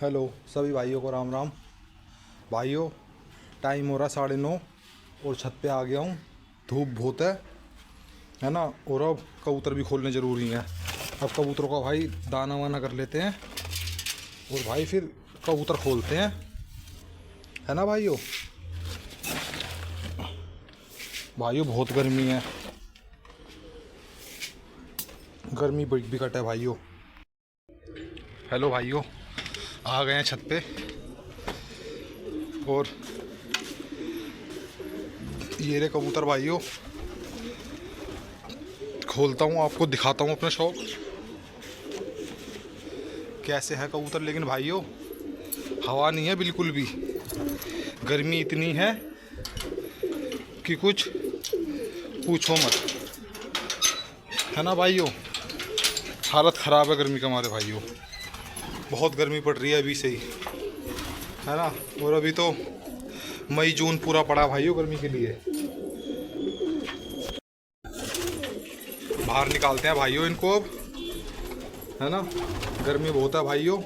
Hello सभी भाइयों को राम राम। भाइयों, टाइम हो रहा 9:30 और छत पे आ गया हूँ। धूप बहुत है ना। और अब कबूतर भी खोलने ज़रूरी हैं। अब कबूतरों का भाई दाना वाना कर लेते हैं और भाई फिर कबूतर खोलते हैं, है ना भाइयों। भाइयों बहुत गर्मी है, गर्मी बिकट है भाइयों। हेलो भाइयों, आ गए हैं छत पे और ये रे कबूतर भाइयों। खोलता हूँ, आपको दिखाता हूँ अपना शौक कैसे है कबूतर। लेकिन भाइयों हवा नहीं है बिल्कुल भी, गर्मी इतनी है कि कुछ पूछो मत, है ना भाइयों। हालत ख़राब है गर्मी के मारे भाइयों, बहुत गर्मी पड़ रही है अभी से ही, है ना। और अभी तो मई जून पूरा पड़ा भाइयों गर्मी के लिए। बाहर निकालते हैं भाइयों इनको अब, है ना। गर्मी बहुत है भाइयों,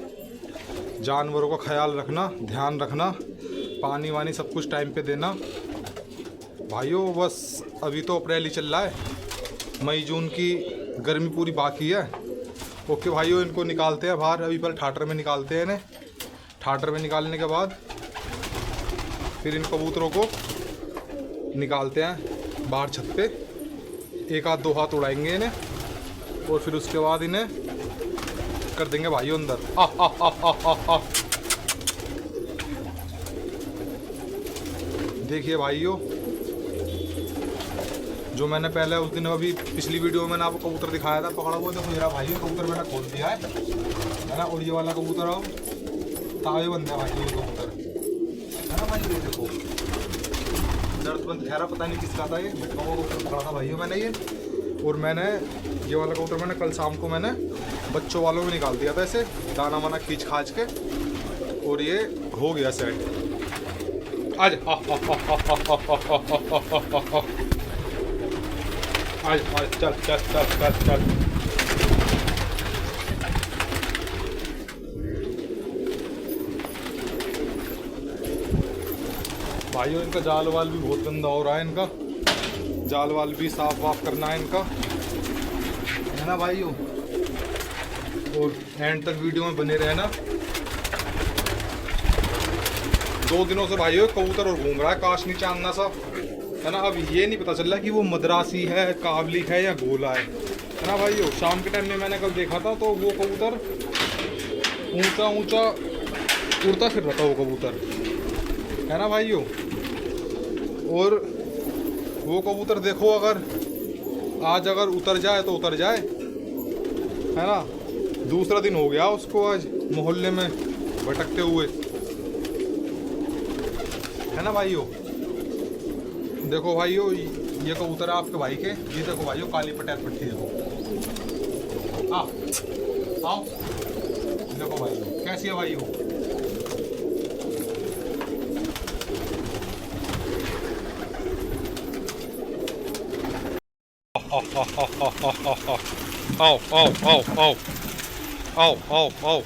जानवरों का ख्याल रखना, ध्यान रखना, पानी वानी सब कुछ टाइम पे देना भाइयों। बस अभी तो अप्रैल ही चल रहा है, मई जून की गर्मी पूरी बाकी है। ओके भाइयों, इनको निकालते हैं बाहर। अभी पहले ठाटर में निकालते हैं इन्हें। ठाटर में निकालने के बाद फिर इन कबूतरों को निकालते हैं बाहर छत पे। एक आध दो हाथ उड़ाएंगे इन्हें और फिर उसके बाद इन्हें कर देंगे भाइयों अंदर। देखिए भाइयों, जो मैंने पहले उस दिन अभी पिछली वीडियो में मैंने आपको कबूतर दिखाया था पकड़ा हुआ, देखो मेरा भाइयों कबूतर मैंने खोल दिया है ना। और ये वाला कबूतर अब तावे बंद है भाई, ये कबूतर है ना भाई। ये देखो दर्दबंद खैरा, पता नहीं किसका था, ये भटकाओ कबूतर पकड़ा था भाइयों मैंने ये। और मैंने ये वाला कबूतर मैंने कल शाम को मैंने बच्चों वालों में निकाल दिया था ऐसे, दाना वाना खींच खाच के, और ये हो गया सेट। आज आज चल चल चल चल चल। भाइयों इनका जाल वाल भी बहुत गंदा हो रहा है, इनका जाल वाल भी साफ वाफ करना है इनका, है ना भाइयों। और एंड तक वीडियो में बने रहना। 2 दिनों से भाइयों कबूतर और घूम रहा है काशनी चांदना सा, है ना। अब ये नहीं पता चल रहा कि वो मद्रासी है, काबली है या गोला है ना भाइयों। शाम के टाइम में मैंने कल देखा था तो वो कबूतर ऊंचा ऊंचा उड़ता फिर रहा था वो कबूतर, है ना भाइयों। और वो कबूतर देखो, अगर आज अगर उतर जाए तो उतर जाए, है ना। दूसरा दिन हो गया उसको आज मोहल्ले में भटकते हुए, है ना भाइयों। देखो भाइयों, ये कबूतर है आपके भाई के। ये देखो भाइयों काली पटेल पट्टी देखो, आओ देखो भाइयों कैसी है भाइयों। आओ आओ आओ आओ आओ आओ आओ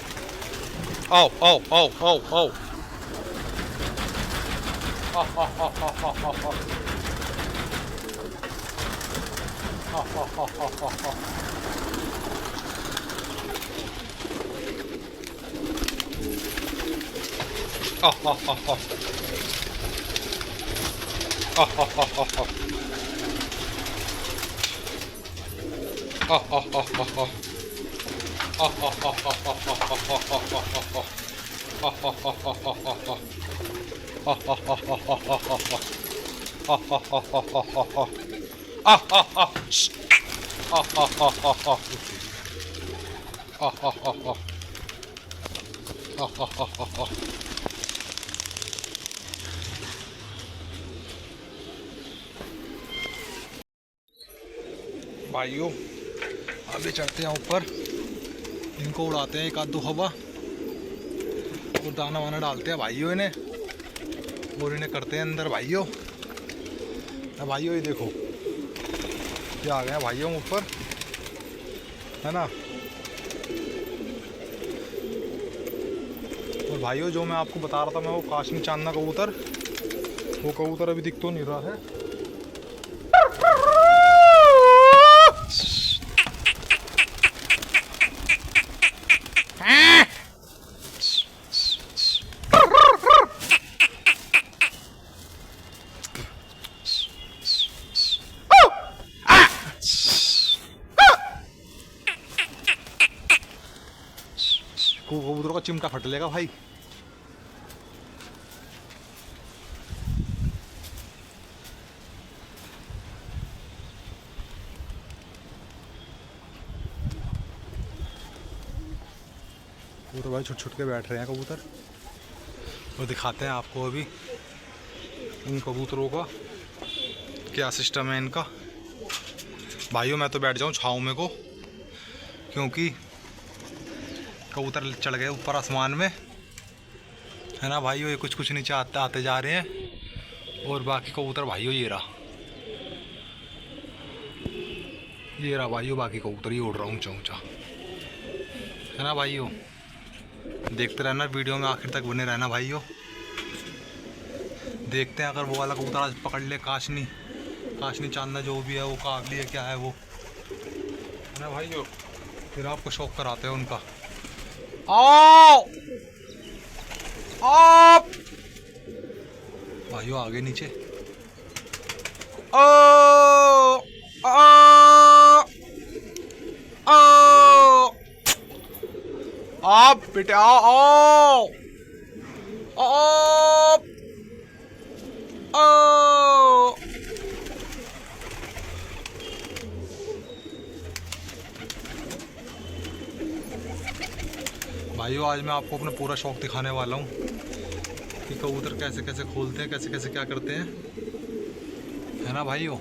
आओ आओ आओ आओ आओ। भाइयों अभी चढ़ते हैं ऊपर, इनको उड़ाते हैं एक आध दो हवा और दाना वाना डालते हैं भाइयों इन्हें, और इन्हें करते हैं अंदर भाइयों। भाइयों ये देखो क्या आ गया भाइयों ऊपर, है ना। और भाइयों जो मैं आपको बता रहा था मैं, वो काशनी चांदना कबूतर, वो कबूतर अभी दिख तो नहीं रहा है। कबूतरों का चिमटा फट लेगा भाई। वो तो भाई छुट छुट के बैठ रहे हैं कबूतर। और दिखाते हैं आपको अभी इन कबूतरों का क्या सिस्टम है इनका। भाइयों मैं तो बैठ जाऊं छाँव में को, क्योंकि कबूतर चढ़ गए ऊपर आसमान में, है ना भाइयों। ये कुछ कुछ नीचे आते आते जा रहे हैं। और बाकी कबूतर भाइयों ये रहा भाइयों, बाकी कबूतर ये उड़ रहा ऊंचा ऊंचा, है ना भाइयों। देखते रहना वीडियो में, आखिर तक बने रहना भाइयों। देखते हैं अगर वो वाला कबूतर आज पकड़ ले, काशनी चांदना जो भी है, वो काबली है क्या है वो, है ना भाइयों। फिर आपको शौक कराते हैं उनका। आओ आप भाइयों आगे नीचे। ओ आप बेटे आओ भाइयों। आज मैं आपको अपना पूरा शौक दिखाने वाला हूँ कि कबूतर कैसे कैसे खोलते हैं, कैसे कैसे क्या करते हैं, है ना भाइयों।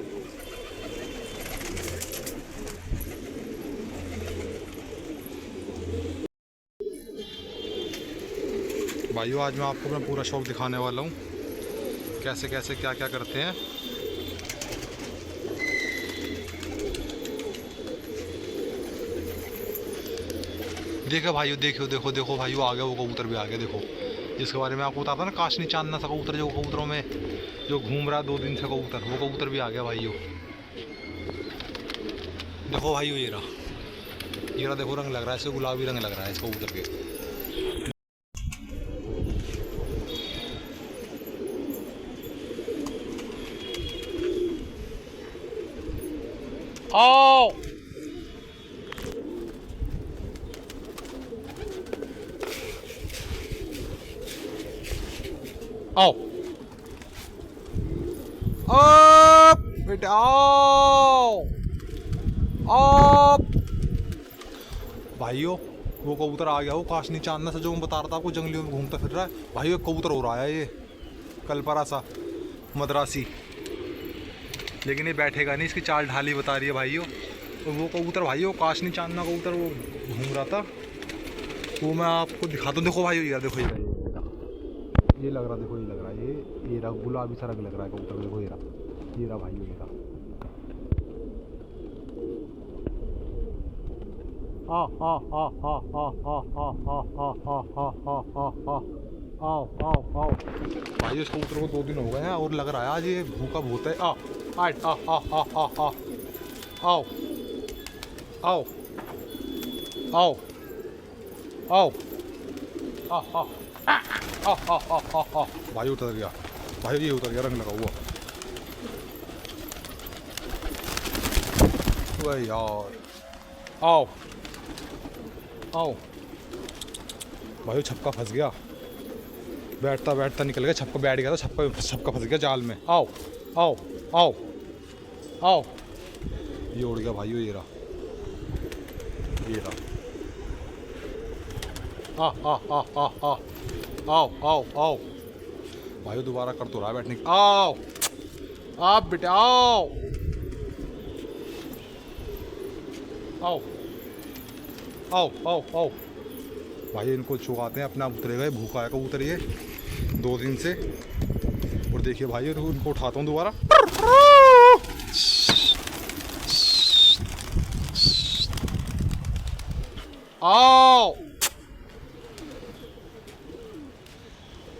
भाइयों आज मैं आपको अपना पूरा शौक दिखाने वाला हूँ, कैसे कैसे क्या क्या करते हैं। देखो भाइयों, देखो देखो भाइयों, आ गया वो कबूतर भी आ गया। देखो जिसके बारे में आपको बताता ना, काशनी चांदना सा कबूतर, जो कबूतरों में जो घूम रहा 2 दिन से कबूतर, वो कबूतर भी आ गया भाइयों। देखो भाइयों ये रहा देखो, रंग लग रहा है इसे, गुलाबी रंग लग रहा है इस कबूतर के। आओ आओ बेटा आओ भाइयों। वो कबूतर आ गया, वो काशनी चांदना से जो मैं बता रहा था आपको, जंगलियों में घूमता फिर रहा है भाइयों। एक कबूतर हो रहा है ये कलपरा सा मद्रासी, लेकिन ये बैठेगा नहीं, इसकी चाल ढाली बता रही है भाइयों। और वो कबूतर भाइयों काशनी चांदना कबूतर वो घूम रहा था, वो मैं आपको दिखाता हूँ। देखो भाइयों ये देखो, ये लग रहा, देखो ये लग रहा है, ये रहा गुलाबी सा रंग लग रहा है कबूतर। देखो ये रहा भाइयों, ये रहा। आओ आओ आओ आओ आओ आओ आओ आओ आओ आओ आओ आओ आओ आओ भाइयों। इस कबूतर को 2 दिन हो गए हैं और लग रहा है आज ये भूखा बहुत है। आओ आओ आओ आओ आओ आओ आओ आओ आओ आओ भाई उतर गया भाई, ये उतर गया रंग लगा हुआ। वही यार, आओ आओ भाई, छपका फंस गया, बैठता बैठता निकल गया, छपका बैठ गया था, छपका फंस गया जाल में। आओ आओ आओ आओ ये उड़ गया भाइयों, ये रहा आ आ आ आ आ आओ आओ आओ भाइयों, दोबारा कर तो रहा है बैठने की। आओ आप बेटे आओ आओ आओ आओ आओ भाई, इनको चुगाते हैं, अपने आप उतरे गए, भूखा है कबूतर ये 2 दिन से। और देखिए भाई उनको उठाता हूँ दोबारा। आओ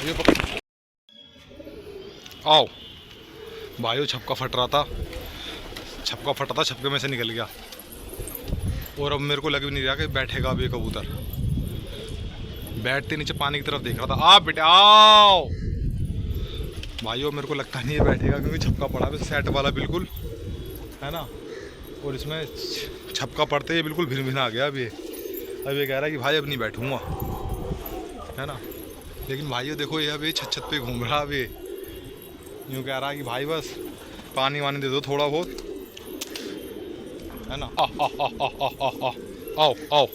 भाइयों पकड़, आओ भाइयों। छपका फट रहा था, छपका फटा था, छपके में से निकल गया और अब मेरे को लग भी नहीं रहा कि बैठेगा अब ये कबूतर। बैठते नीचे पानी की तरफ देख रहा था। आप बेटे आओ भाइयों, मेरे को लगता नहीं है बैठेगा क्योंकि छपका पड़ा है सेट वाला बिल्कुल, है ना। और इसमें छपका पड़ते ही बिल्कुल भिन भिन आ गया। अब ये कह रहा है कि भाई अब नहीं बैठूंगा, है ना। लेकिन भाइयों देखो ये अब ये छत पे घूम रहा। अब ये यूँ कह रहा है कि भाई बस पानी वानी दे दो थोड़ा बहुत, है ना। आओ आओ आओ आओ आओ आओ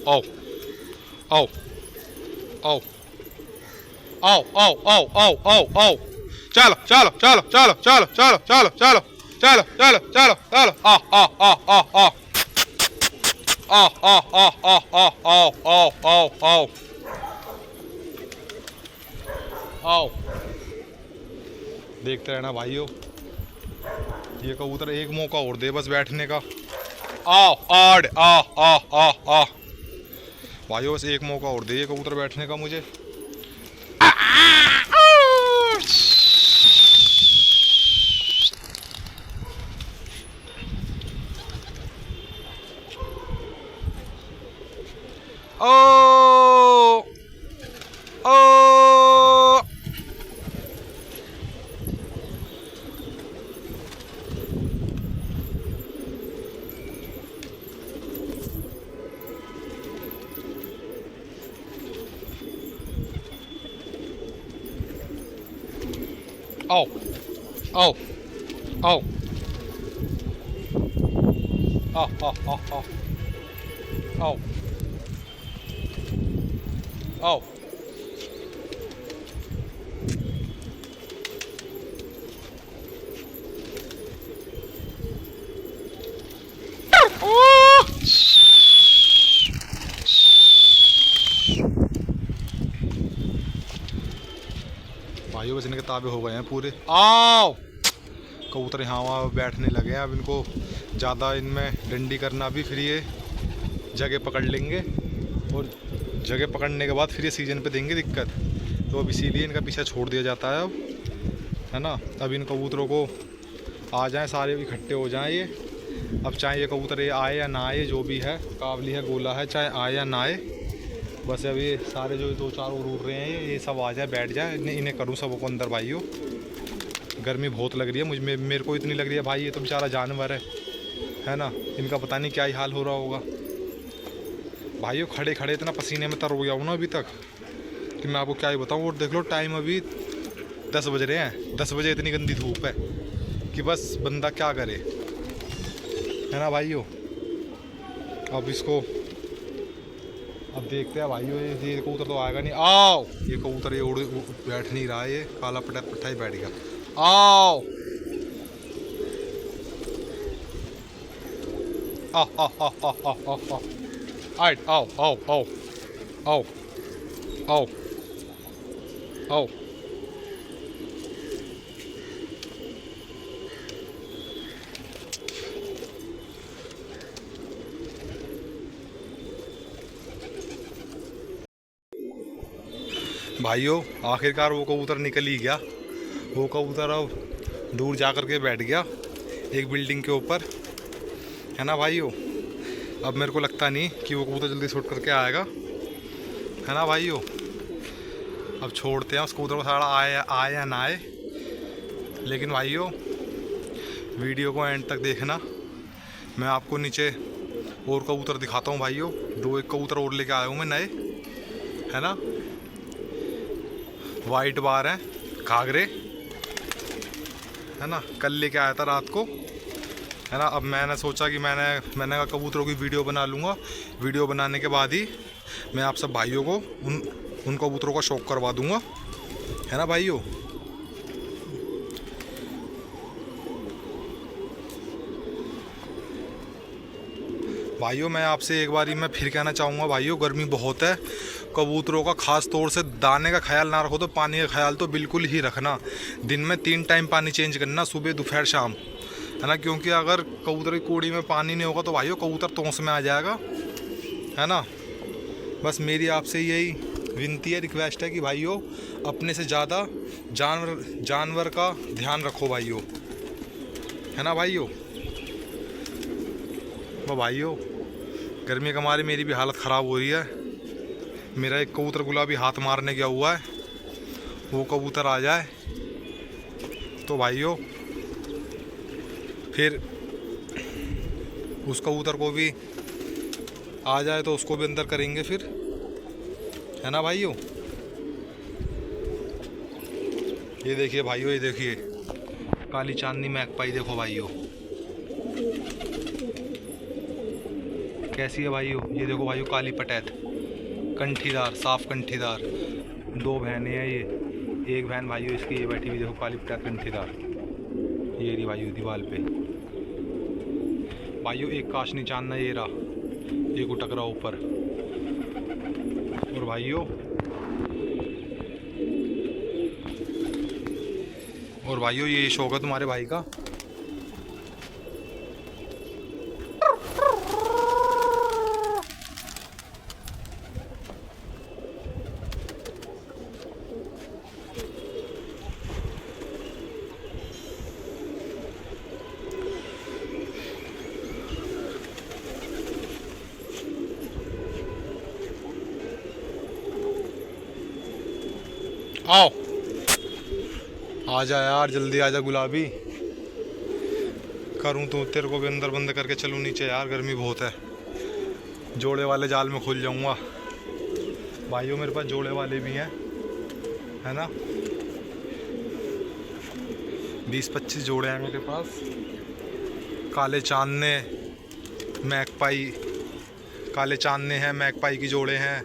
आओ आओ आओ आओ आओ आओ, चलो चलो चलो चलो चलो चलो चलो चलो चलो चलो चलो चलो, आ आ आ आ आ आ आ आ आ आ आओ आओ आओ आओ आओ। देखते रहना भाइयों, ये कबूतर एक मौका और दे बस बैठने का। आओ आड़ आ आ आ आ भाइयों, बस एक मौका और दे ये कबूतर बैठने का मुझे। ओ ओ आओ आओ आओ आओ आओ आओ आओ आओ। भाइयों बस इनके ताबे हो गए हैं पूरे। आओ कबूतर यहाँ वहाँ बैठने लगे हैं। अब इनको ज़्यादा इनमें डंडी करना भी, फिर ये जगह पकड़ लेंगे और जगह पकड़ने के बाद फिर ये सीजन पे देंगे दिक्कत। तो अब इसीलिए इनका पीछा छोड़ दिया जाता है अब, है ना। अब इन कबूतरों को आ जाएं सारे इकट्ठे हो जाएं ये। अब चाहे ये कबूतर ये आए या ना आए, जो भी है काबली है गोला है, चाहे आए या ना आए, बस अब ये सारे जो दो चार और उड़ रहे हैं ये सब आ जाए बैठ जाए। इन्हें करूँ सबको अंदर भाइयों। गर्मी बहुत लग रही है मुझे, मेरे को इतनी लग रही है भाई, ये तो बेचारा जानवर है ना। इनका पता नहीं क्या ही हाल हो रहा होगा भाइयों। खड़े खड़े इतना पसीने में तर हो गया हूँ ना अभी तक कि मैं आपको क्या ही बताऊँ। और देख लो टाइम अभी 10 बज रहे हैं। 10 बजे इतनी गंदी धूप है कि बस बंदा क्या करे, है ना भाइयों। अब इसको अब देखते हैं भाइयों, ये कबूतर तो आएगा नहीं। आओ ये कबूतर ये उड़ बैठ नहीं रहा है, ये काला पट्टा ही बैठ गया। आओ आओ आओ आओ आओ आओ आओ आओ आओ आओ आओ आओ आओ। भाइयों आखिरकार वो कबूतर निकल ही गया। वो कबूतर अब दूर जा कर के बैठ गया एक बिल्डिंग के ऊपर, है ना भाइयों। अब मेरे को लगता नहीं कि वो कबूतर जल्दी छूट करके आएगा, है ना भाइयों। अब छोड़ते हैं उस कबूतर को, सारा आए या ना आए। लेकिन भाइयों वीडियो को एंड तक देखना, मैं आपको नीचे और कबूतर दिखाता हूँ भाइयों। एक कबूतर और लेके आया हूँ मैं नए, है ना। वाइट बार है, घाघरे, है ना। कल लेके आया था रात को, है ना। अब मैंने सोचा कि मैंने कबूतरों की वीडियो बना लूँगा। वीडियो बनाने के बाद ही मैं आप सब भाइयों को उन कबूतरों का शौक करवा दूँगा, है ना भाइयों। भाइयों मैं आपसे एक बारी मैं फिर कहना चाहूँगा भाइयों, गर्मी बहुत है। कबूतरों का ख़ास तौर से दाने का ख्याल ना रखो तो पानी का ख्याल तो बिल्कुल ही रखना। दिन में 3 टाइम पानी चेंज करना, सुबह दोपहर शाम, है ना। क्योंकि अगर कबूतर की कूड़ी में पानी नहीं होगा तो भाइयों कबूतर तोंस में आ जाएगा, है ना। बस मेरी आपसे यही विनती है, रिक्वेस्ट है कि भाइयों अपने से ज़्यादा जानवर का ध्यान रखो भाइयों, है ना भाइयों। वो भाइयों गर्मी के मारे मेरी भी हालत ख़राब हो रही है। मेरा एक कबूतर गुलाबी हाथ मारने गया हुआ है, वो कबूतर आ जाए तो भाइयों फिर उस कबूतर को भी आ जाए तो उसको भी अंदर करेंगे फिर, है ना भाइयों। ये देखिए भाइयों, ये देखिए काली चांदनी मैकपाई, देखो भाइयों कैसी है भाइयों। ये देखो भाइयों काली पटैत, कंठीदार, साफ कंठीदार। 2 बहनें हैं ये, एक बहन भाइयों इसकी ये बैठी हुई, देखो काली पटैत कंठीदार, ये रही भाइयों दीवार पे भाइयों। एक काशनी चांदना ये रहा, एक उटक रहा ऊपर। और भाइयों ये शौक है तुम्हारे भाई का। आओ आजा यार, जल्दी आजा गुलाबी। करूँ तो तेरे को भी अंदर बंद करके चलूँ नीचे यार, गर्मी बहुत है। जोड़े वाले जाल में खुल जाऊँगा भाइयों, मेरे पास जोड़े वाले भी हैं, है ना। 20-25 जोड़े हैं मेरे पास। काले चांदने मैकपाई, काले चांदने हैं, मैकपाई की जोड़े हैं,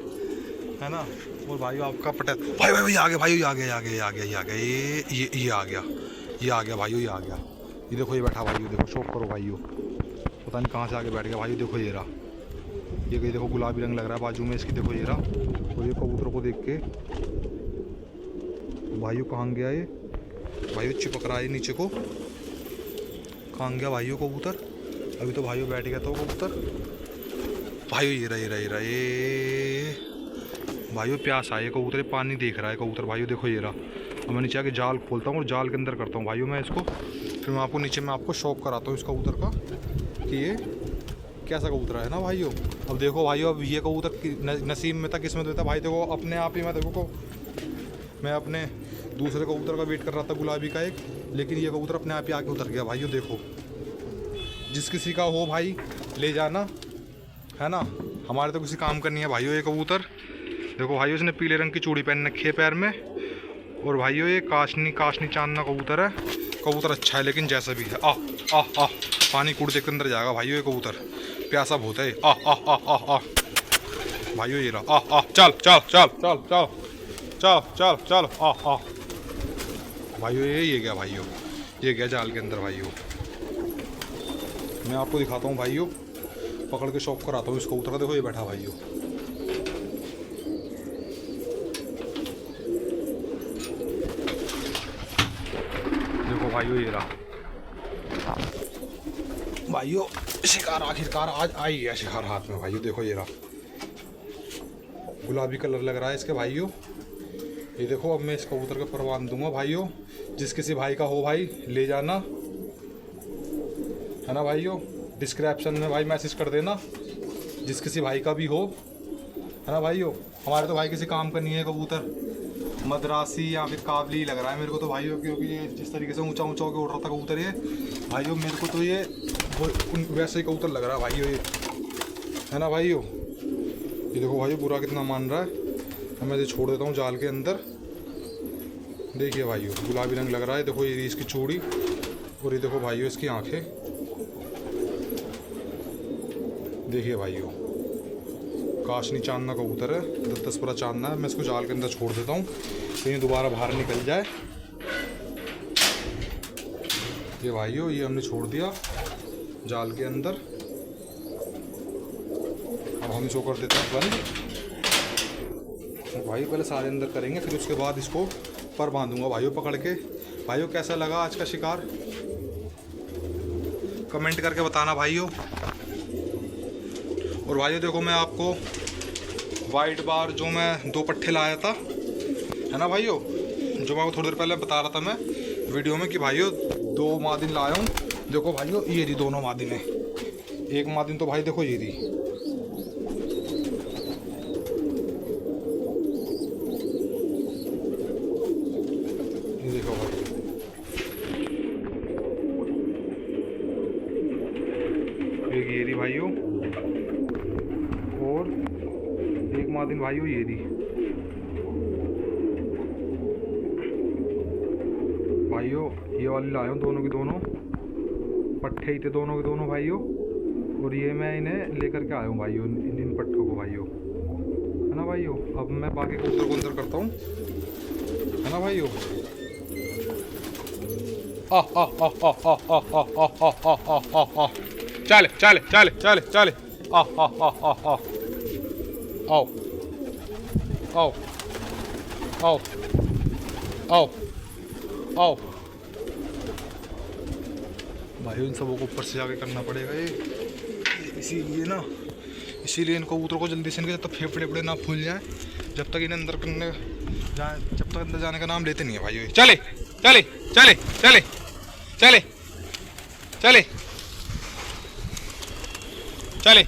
है ना। और भाइयों आपका पटैत, भाई भाई आ गया भाइयों, आ गया ये आ गया, ये आ गया भाइयों, ये आ गया। ये देखो ये बैठा भाइयों, देखो शौक करो भाइयों, पता नहीं कहाँ से आके बैठ गया भाइयों। देखो ये रहा, ये देखो गुलाबी रंग लग रहा है बाजू में इसकी, देखो ये रहा। और ये कबूतर को देख के भाइयों कहाँ गया ये भाइयों, चिपक रहा है नीचे को, कहाँ गया भाइयों कबूतर। अभी तो भाइयों बैठ गया तो कबूतर भाइयों, ये रहा ये भाइयों, प्यास आए कबूतर, पानी देख रहा है कबूतर भाइयों, देखो ये रहा। अब मैं नीचे आके जाल खोलता हूँ और जाल के अंदर करता हूँ भाइयों मैं इसको, फिर मैं आपको नीचे में आपको शौक कराता हूँ इस कबूतर का कि ये कैसा कबूतर है ना भाइयों। अब देखो भाइयों, अब ये कबूतर नसीब में था, किस्मत में था भाई। देखो अपने आप ही मैं अपने दूसरे कबूतर का वेट कर रहा था गुलाबी का एक, लेकिन ये कबूतर अपने आप ही आके उतर गया भाइयों। देखो जिस किसी का हो भाई ले जाना, है ना। हमारे तो किसी काम का नहीं है भाइयों ये कबूतर। देखो भाइयों इसने पीले रंग की चूड़ी पहन रखी है पैर में। और भाइयों ये काशनी चांदना कबूतर है। कबूतर अच्छा है लेकिन जैसा भी है, पानी कूड़ते के अंदर जाएगा भाइयों ये कबूतर, प्यासा बहुत है। भाइयों ये रहा, चल चल चल चल चल चल चल चल भाइयों, ये गया भाइयों, ये गया जाल के अंदर भाइयों। मैं आपको दिखाता हूँ भाइयों, पकड़ के शौक कराता हूँ इस कबूतर का। देखो ये बैठा भाइयों, देखो भाइयों ये रहा भाइयों, शिकार आखिरकार आज आई है, शिकार हाथ में भाइयों। देखो ये रहा, गुलाबी कलर लग रहा है इसके भाइयों। ये देखो अब मैं इस कबूतर का परवान दूंगा भाइयों, जिस किसी भाई का हो भाई ले जाना, है ना भाइयों। डिस्क्रिप्शन में भाई मैसेज कर देना जिस किसी भाई का भी हो, है ना भाइयों। हमारे तो भाई किसी काम का नहीं है कबूतर, मद्रासी या फिर काबली लग रहा है मेरे को तो भाइयों, क्योंकि ये जिस तरीके से ऊंचा ऊंचा होकर उड़ रहा था कबूतर ये भाइयों, मेरे को तो ये वैसे ही कबूतर लग रहा है भाइयों ये, है ना भाइयों। ये देखो भाइयों बुरा कितना मान रहा है। अब मैं इसे छोड़ देता हूँ जाल के अंदर। देखिए भाइयों गुलाबी रंग लग रहा है, देखो ये इसकी चूड़ी, और ये देखो भाइयों इसकी आंखें, देखिए भाइयों काशनी चांदना कबूतर है, 10-12 चांदना है। मैं इसको जाल के अंदर छोड़ देता हूँ कहीं दोबारा बाहर निकल जाए। ये भाइयों ये हमने छोड़ दिया जाल के अंदर। अब हम इसको कर देते हैं बंद। भाई पहले सारे अंदर करेंगे, फिर उसके बाद इसको पर बांधूंगा भाइयों पकड़ के। भाइयों कैसा लगा आज का शिकार, कमेंट करके बताना भाइयों। और भाइयों देखो मैं आपको वाइट बार जो मैं 2 पट्टे लाया था, है ना भाइयों, जो मैं थोड़ी देर पहले बता रहा था मैं वीडियो में कि भाइयों 2 मादिन लाया हूँ। देखो भाइयों ये थी दोनों मादिन है। एक मादिन तो भाई देखो ये थी, ये देखो भाई, एक ये थी भाइयों, और एक मादिन भाइयों ये थी भाइयों। ये वाली लाया हूँ, दोनों की दोनों पट्टे ही थे दोनों के दोनों भाइयों। और ये मैं इन्हें लेकर के आया हूँ भाइयों, इन पट्टों को भाइयों, है ना भाइयों। अब मैं बाकी कबूतर को अंदर करता हूँ, है ना भाइयों। चले चले चले चले चले आओ आओ आओ आओ आओ भाई। इन सबों को ऊपर से जाके करना पड़ेगा ये, इसीलिए ना, इसीलिए इन कबूतरों को जल्दी से इनके जब तक फेफड़े फड़े ना फूल जाए, जब तक इन्हें अंदर करने जाए, जब तक अंदर जाने का नाम लेते नहीं है भाई। चले चले चले चले चले चले चले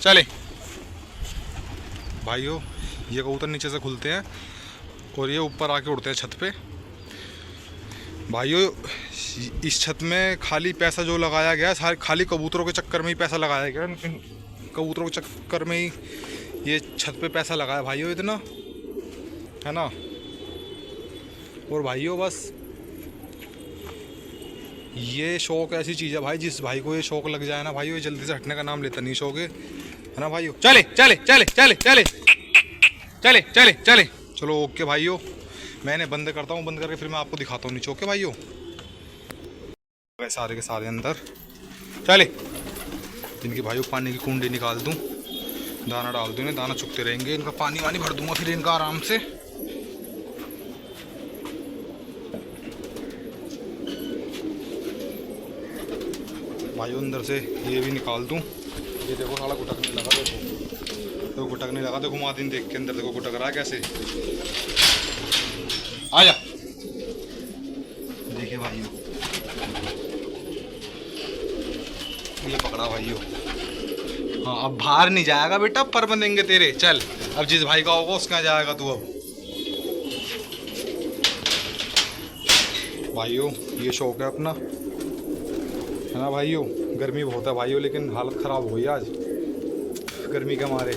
चले भाइयों। ये कबूतर नीचे से खुलते हैं और ये ऊपर आके उड़ते हैं छत पे भाइयों। इस छत में खाली पैसा जो लगाया गया है, खाली कबूतरों के चक्कर में ही पैसा लगाया गया। इन कबूतरों के चक्कर में ही ये छत पे पैसा लगाया भाइयों इतना, है ना। और भाइयों बस ये शौक ऐसी चीज़ है भाई, जिस भाई को ये शौक लग जाए ना भाइयों, ये जल्दी से हटने का नाम लेता नहीं शौक है ना भाइयों। चले चले चले चले चले चले चले चले चलो ओके भाइयों। मैंने बंद करता हूँ, बंद करके फिर मैं आपको दिखाता हूँ नीचे। ओके भाइयों, सारे के सारे अंदर चले। इनकी भाइयों पानी की कुंडी निकाल दूँ, दाना डाल दूँ, इन्हें दाना चुगते रहेंगे, इनका पानी वानी भर दूंगा फिर इनका आराम से। भाइयों अंदर से ये भी निकाल दूँ। ये देखो साला गुटकने लगा, देखो तो गुटकने लगा, देखो मादिन देख के अंदर देखो गुटक रहा है कैसे। आजा देखिए भाइयों, ये पकड़ा भाइयों। हाँ अब बाहर नहीं जाएगा बेटा, पर बंदेंगे तेरे। चल अब जिस भाई का होगा उसके यहाँ जाएगा तू अब भाइयों। ये शौक है अपना, है ना भाइयों। गर्मी बहुत है भाइयों, लेकिन हालत ख़राब हो गई आज गर्मी के मारे।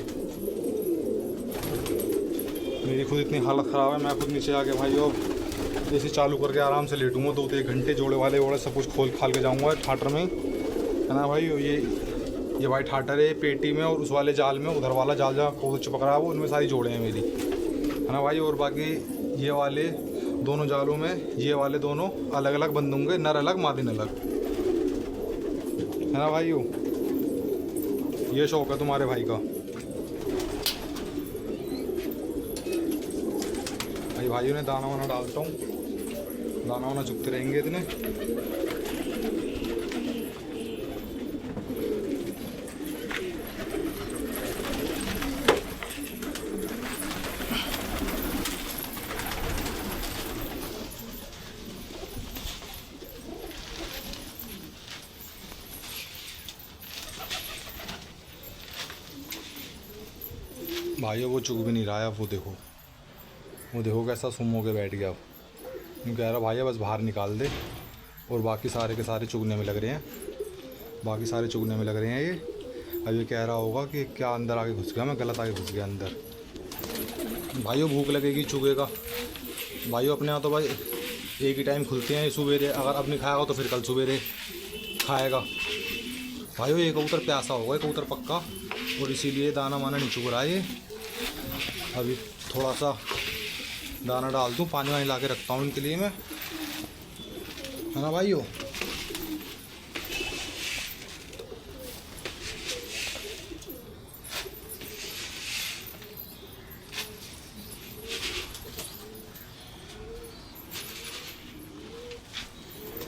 मेरी खुद इतनी हालत ख़राब है, मैं खुद नीचे आके भाइयों एसी चालू करके आराम से लेटूंगा 2-3 घंटे। जोड़े वाले वोड़े सब कुछ खोल खाल के जाऊंगा ठाटर में, है ना भाई। ये भाई ठाटर है पेटी में, और उस वाले जाल में, उधर वाला जाल जहाँ कबूतर चिपक रहा है वो, उनमें सारी जोड़े हैं मेरी, है ना भाई। और बाकी ये वाले दोनों जालों में ये वाले दोनों अलग अलग बंद होंगे, नर अलग मादिन अलग, है ना भाइयों। ये शौक है तुम्हारे भाई का भाइयों ने दाना वाना डालता हूँ, दाना वाना चुगते रहेंगे इतने। भाइयों वो चुग भी नहीं रहा है, वो देखो कैसा सुम हो के बैठ गया। अब कह रहा भाई बस बाहर निकाल दे, और बाकी सारे के सारे चुगने में लग रहे हैं, बाकी सारे चुगने में लग रहे हैं ये। अब ये कह रहा होगा कि क्या अंदर आके घुस गया, मैं गलत आके घुस गया अंदर। भाइयों भूख लगेगी चुगेगा भाइयों। अपने यहाँ तो भाई एक ही टाइम खुलते हैं सुबेरे, अगर अब नहीं खाएगा तो फिर कल सुबेरे खाएगा भाइयों। ये कबूतर प्यासा होगा, ये कबूतर पक्का, और इसीलिए दाना वाना नहीं चुग रहा है ये। अभी थोड़ा सा दाना डाल दूँ, पानी वानी ला के रखता हूँ इनके लिए मैं, है ना भाइयों।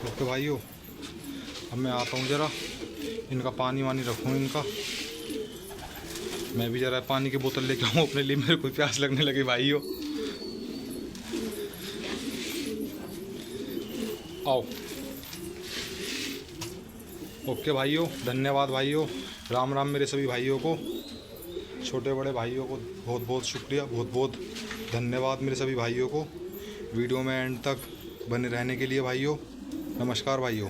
ओके भाइयों, अब मैं आता हूँ ज़रा इनका पानी वानी रखूँ इनका, मैं भी जरा पानी की बोतल लेके आऊँ अपने लिए, मेरे को प्यास लगने लगी भाइयों। आओ। ओके भाइयों, धन्यवाद भाइयों। राम राम मेरे सभी भाइयों को, छोटे बड़े भाइयों को बहुत बहुत शुक्रिया, बहुत बहुत धन्यवाद मेरे सभी भाइयों को वीडियो में एंड तक बने रहने के लिए भाइयों। नमस्कार भाइयों।